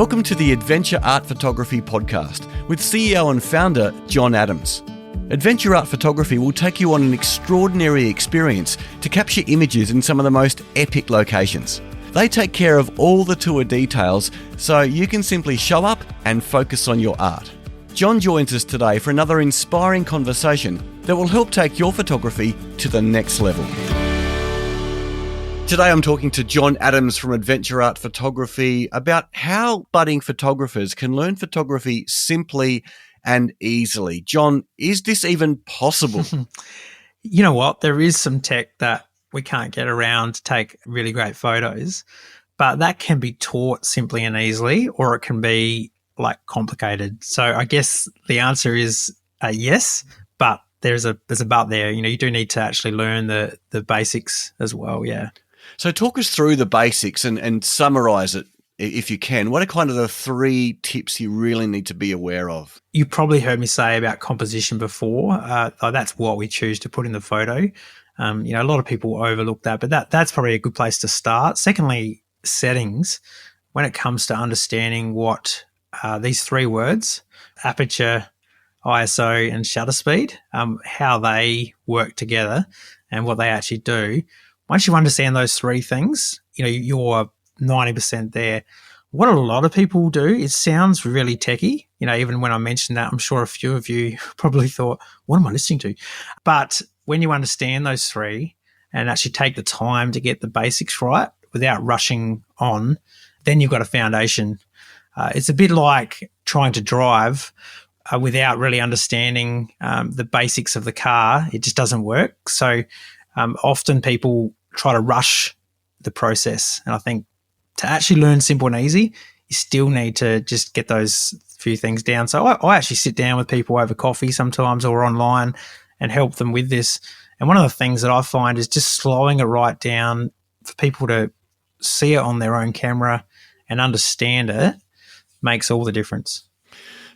Welcome to the Adventure Art Photography Podcast with CEO and founder John Adams. Adventure Art Photography will take you on an extraordinary experience to capture images in some of the most epic locations. They take care of all the tour details so you can simply show up and focus on your art. John joins us today for another inspiring conversation that will help take your photography to the next level. Today I'm talking to John Adams from Adventure Art Photography about how budding photographers can learn photography simply and easily. John, is this even possible? You know what? There is some tech that we can't get around to take really great photos, but that can be taught simply and easily, or it can be like complicated. So I guess the answer is yes, but there's a but there. You know, you do need to actually learn the basics as well. Yeah. So talk us through the basics and summarize it if you can. What are kind of the 3 tips you really need to be aware of? You probably heard me say about composition before. That's what we choose to put in the photo. A lot of people overlook that, but that's probably a good place to start. Secondly, settings. When it comes to understanding what these 3 words, aperture, ISO, and shutter speed, how they work together and what they actually do. Once you understand those 3 things, you're 90% there. What a lot of people do, it sounds really techie. Even when I mentioned that, I'm sure a few of you probably thought, what am I listening to? But when you understand those 3 and actually take the time to get the basics right without rushing on, then you've got a foundation. It's a bit like trying to drive without really understanding the basics of the car. It just doesn't work. So often people try to rush the process. And I think to actually learn simple and easy, you still need to just get those few things down. So I actually sit down with people over coffee sometimes or online and help them with this. And one of the things that I find is just slowing it right down for people to see it on their own camera and understand it makes all the difference.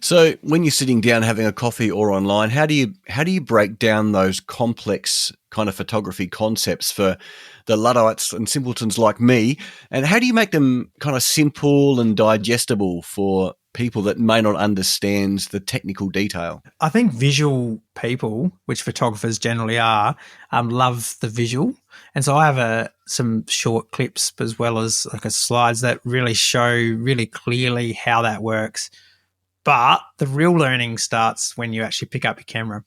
So when you're sitting down having a coffee or online, how do you break down those complex kind of photography concepts for the Luddites and simpletons like me? And how do you make them kind of simple and digestible for people that may not understand the technical detail? I think visual people, which photographers generally are, love the visual. And so I have some short clips as well as slides that really show really clearly how that works. But the real learning starts when you actually pick up your camera.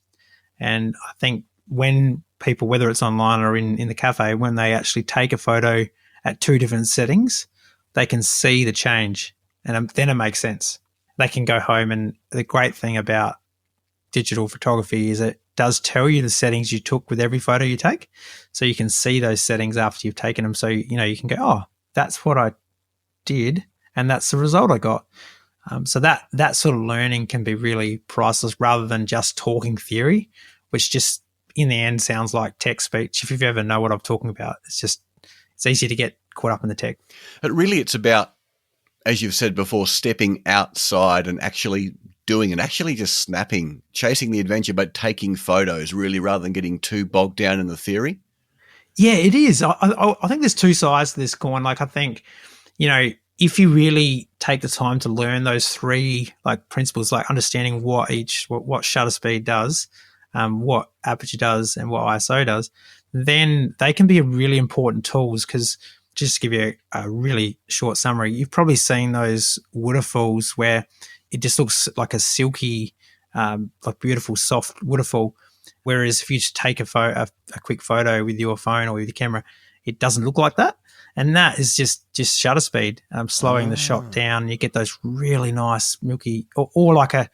And I think when people, whether it's online or in the cafe, when they actually take a photo at 2 different settings, they can see the change and then it makes sense. They can go home, and the great thing about digital photography is it does tell you the settings you took with every photo you take. So you can see those settings after you've taken them. So, you can go, oh, that's what I did and that's the result I got. So that sort of learning can be really priceless rather than just talking theory, which just in the end sounds like tech speech. If you ever know what I'm talking about, it's easy to get caught up in the tech. But really it's about, as you've said before, stepping outside and actually doing and actually just snapping, chasing the adventure, but taking photos really rather than getting too bogged down in the theory. Yeah, it is. I think there's 2 sides to this coin. I think, if you really take the time to learn those 3 principles, like understanding what shutter speed does, what aperture does, and what ISO does, then they can be really important tools. Because just to give you a really short summary, you've probably seen those waterfalls where it just looks like a silky, beautiful, soft waterfall. Whereas if you just take a quick photo with your phone or with your camera, it doesn't look like that. And that is just shutter speed, slowing the shot down. You get those really nice milky, or like an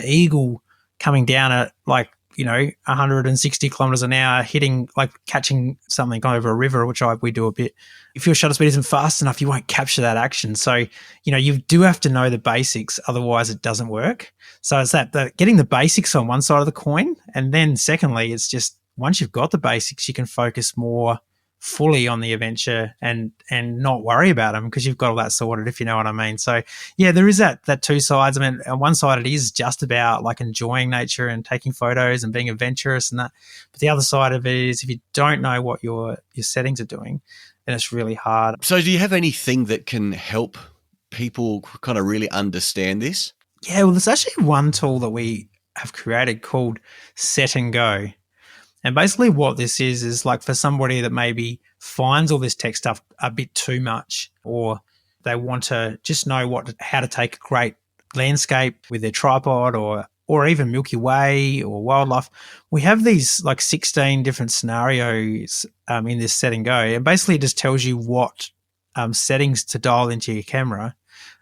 eagle coming down at 160 kilometers an hour, hitting, catching something over a river, which we do a bit. If your shutter speed isn't fast enough, you won't capture that action. So, you do have to know the basics, otherwise it doesn't work. So it's getting the basics on one side of the coin. And then secondly, it's just once you've got the basics, you can focus more fully on the adventure and not worry about them because you've got all that sorted, if you know what I mean. So yeah, there is that 2 sides. I mean, on one side it is just about enjoying nature and taking photos and being adventurous and that. But the other side of it is if you don't know what your settings are doing, then it's really hard. So do you have anything that can help people kind of really understand this? Yeah, well, there's actually one tool that we have created called Set and Go. And basically what this is like for somebody that maybe finds all this tech stuff a bit too much, or they want to just know how to take a great landscape with their tripod, or even Milky Way or wildlife. We have these like 16 different scenarios in this Set and Go. And basically it just tells you what settings to dial into your camera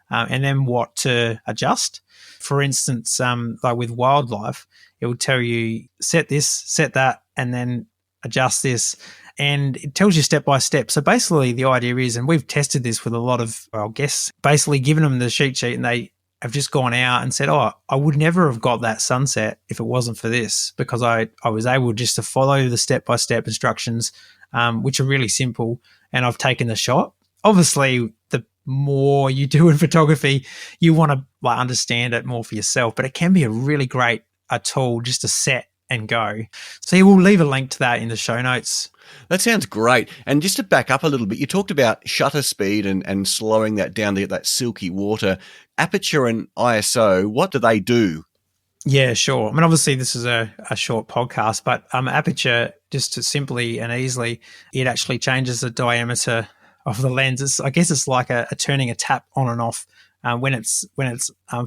and then what to adjust. For instance, like with wildlife, it will tell you set this, set that, and then adjust this. And it tells you step by step. So basically the idea is, and we've tested this with a lot of our guests, basically given them the cheat sheet and they have just gone out and said, oh, I would never have got that sunset if it wasn't for this, because I was able just to follow the step-by-step instructions, which are really simple, and I've taken the shot. Obviously, the more you do in photography, you want to understand it more for yourself, but it can be a really great tool just to set and go. So we'll leave a link to that in the show notes. That sounds great. And just to back up a little bit, you talked about shutter speed and slowing that down to get that silky water. Aperture and ISO, what do they do? Yeah, sure. I mean, obviously this is a short podcast, but aperture, just to simply and easily, it actually changes the diameter of the lens. I guess it's like a turning a tap on and off. When it's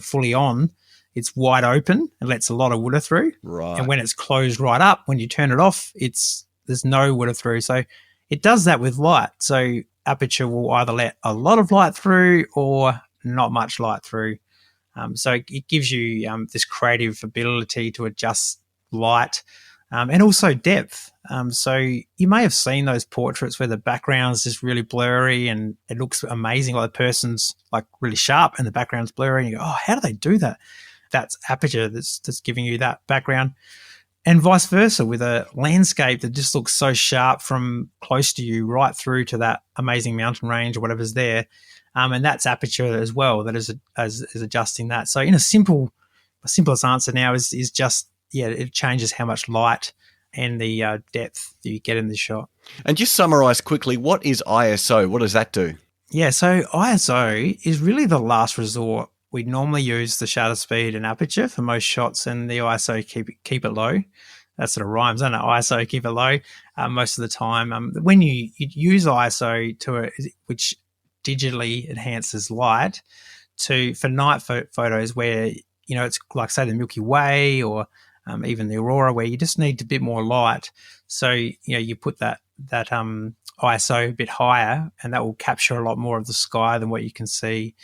fully on, it's wide open and lets a lot of water through. Right. And when it's closed right up, when you turn it off, there's no water through. So it does that with light. So aperture will either let a lot of light through or not much light through. So it gives you this creative ability to adjust light and also depth. So you may have seen those portraits where the background's just really blurry and it looks amazing, like the person's like really sharp and the background's blurry, and you go, oh, how do they do that? That's aperture that's giving you that background. And vice versa with a landscape that just looks so sharp from close to you right through to that amazing mountain range or whatever's there. And that's aperture as well, that is adjusting that. So in the simplest answer now is just, it changes how much light and the depth that you get in the shot. And just summarize quickly, what is ISO? What does that do? Yeah, so ISO is really the last resort. We normally use the shutter speed and aperture for most shots, and the ISO keep it low. That sort of rhymes, doesn't it? ISO, keep it low most of the time. When you use ISO which digitally enhances light for night photos where, it's like, say, the Milky Way or even the aurora, where you just need a bit more light. So, you put that ISO a bit higher, and that will capture a lot more of the sky than what you can see.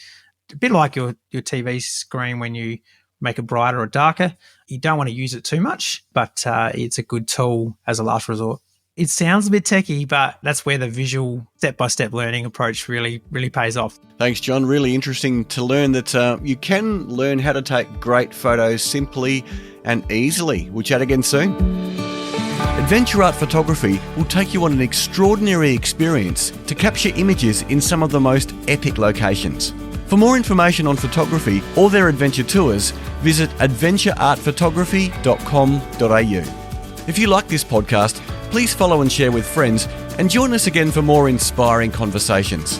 A bit like your TV screen when you make it brighter or darker. You don't want to use it too much, but it's a good tool as a last resort. It sounds a bit techie, but that's where the visual step-by-step learning approach really, really pays off. Thanks, John. Really interesting to learn that you can learn how to take great photos simply and easily. We'll chat again soon. Adventure Art Photography will take you on an extraordinary experience to capture images in some of the most epic locations. For more information on photography or their adventure tours, visit adventureartphotography.com.au. If you like this podcast, please follow and share with friends, and join us again for more inspiring conversations.